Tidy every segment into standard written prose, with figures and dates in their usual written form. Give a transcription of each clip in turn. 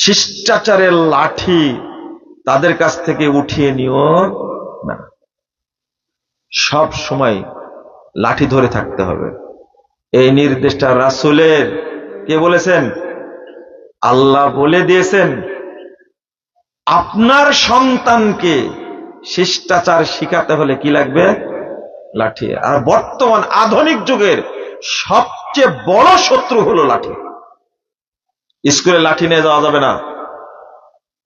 শিষ্টাচারের লাঠি তাদের কাছ থেকে উঠিয়ে নিও না, সব সময় লাঠি ধরে থাকতে হবে। এই নির্দেশটা রাসূলের, কে বলেছেন? আল্লাহ বলে দিয়েছেন। আপনার সন্তানকে শিষ্টাচার শিখাতে হলে কি লাগবে? লাঠি। আর বর্তমান আধুনিক যুগের সবচেয়ে বড় শত্রু হলো লাঠি। স্কুলে লাঠি নিয়ে যাওয়া যাবে না।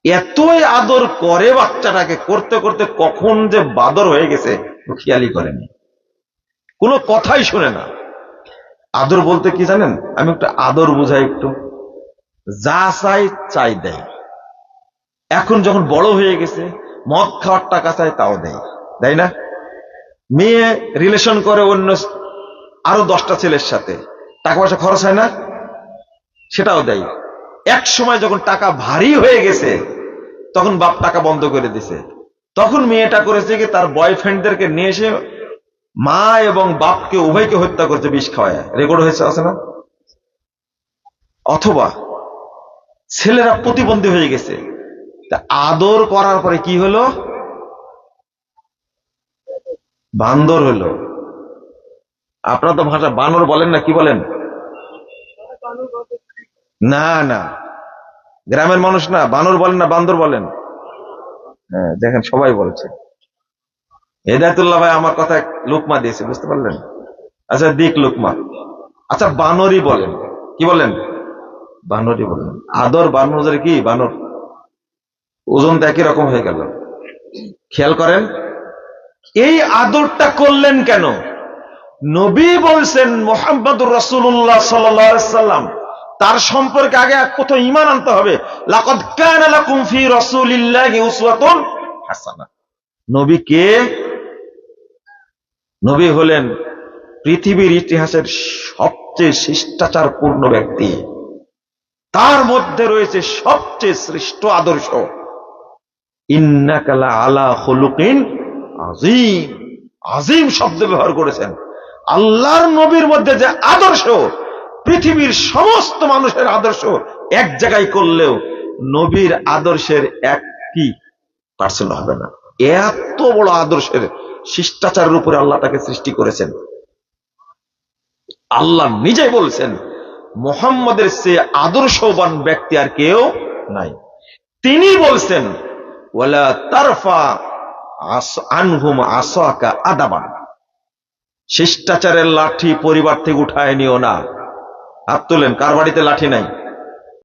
এতই আদর করে বাচ্চাটাকে, করতে করতে কখন যে বাদর হয়ে গেছে খেয়ালই করেনি, কোনো কথাই শুনে না। আদর বলতে কি জানেন? আমি একটু আদর বুঝাই, একটু যা চাই চাই দেয়। এখন যখন বড় হয়ে গেছে, মদ খাওয়ার টাকা চাই তাও দেয়, তাই না? মেয়ে রিলেশন করে অন্য আরো 10টা ছেলের সাথে, টাকা পয়সা খরচ হয় না, সেটাও দেয়। এক সময় যখন টাকা ভারী হয়ে গেছে, তখন বাপ টাকা বন্ধ করে দিছে। তখন মেয়েটা করেছে কি, তার বয়ফ্রেন্ডদেরকে নিয়ে এসে মা এবং বাপকে উভয়কে হত্যা করছে বিষ খাওয়ায়। রেকর্ড হয়েছে, আছে না? অথবা ছেলেরা প্রতিবন্ধী হয়ে গেছে, আদর করার পরে কি হলো? বান্দর হলো। আপনারা তো ভাষা বানর বলেন না, কি বলেন? না না, গ্রামের মানুষ না, বানর বলেন না, বান্দর বলেন। হ্যাঁ, দেখেন সবাই বলছে। হেদায়েতুল্লাহ ভাই আমার কথা লুকমা দিয়েছে, বুঝতে পারলেন? আচ্ছা দিক লুকমা। আচ্ছা বানরই বলেন, কি বলেন? বানরই বলেন। আদর বানর কি, বানর ওজন তো একই রকম হয়ে গেল। খেয়াল করেন, এই আদরটা করলেন কেন? নবী বলছেন মুহাম্মদুর রাসূলুল্লাহ সাল্লাল্লাহু আলাইহি সাল্লাম, তার সম্পর্কে আগে প্রথম ঈমান আনতে হবে। লাকাদ কানা লাকুম ফি রাসূলিল্লাহি উসওয়াতুন হাসানাহ। নবী কে? নবী হলেন পৃথিবীর ইতিহাসের সবচেয়ে শিষ্টাচারপূর্ণ ব্যক্তি। তার মধ্যে রয়েছে সবচেয়ে শ্রেষ্ঠ আদর্শ। ইন্নাকা লা আলা খুলুকিন আযীম। আযীম শব্দ ব্যবহার করেছেন। আল্লাহর নবীর মধ্যে যে আদর্শ, পৃথিবীর সমস্ত মানুষের আদর্শ এক জায়গায় করলেও নবীর আদর্শের 1% হবে না। এত বড় আদর্শের শিষ্টাচারের উপরে আল্লাহ তাকে সৃষ্টি করেছেন। আল্লাহ নিজেই বলছেন মুহাম্মদের চেয়ে আদর্শবান ব্যক্তি আর কেউ নাই। তিনি বলছেন ওয়ালা তারফা আনহুম আসাকা আদাবান। শিষ্টাচারের লাঠি পরিবার থেকে উঠায় নিও না। হাত তোলেন, কার বাড়িতে লাঠি নাই?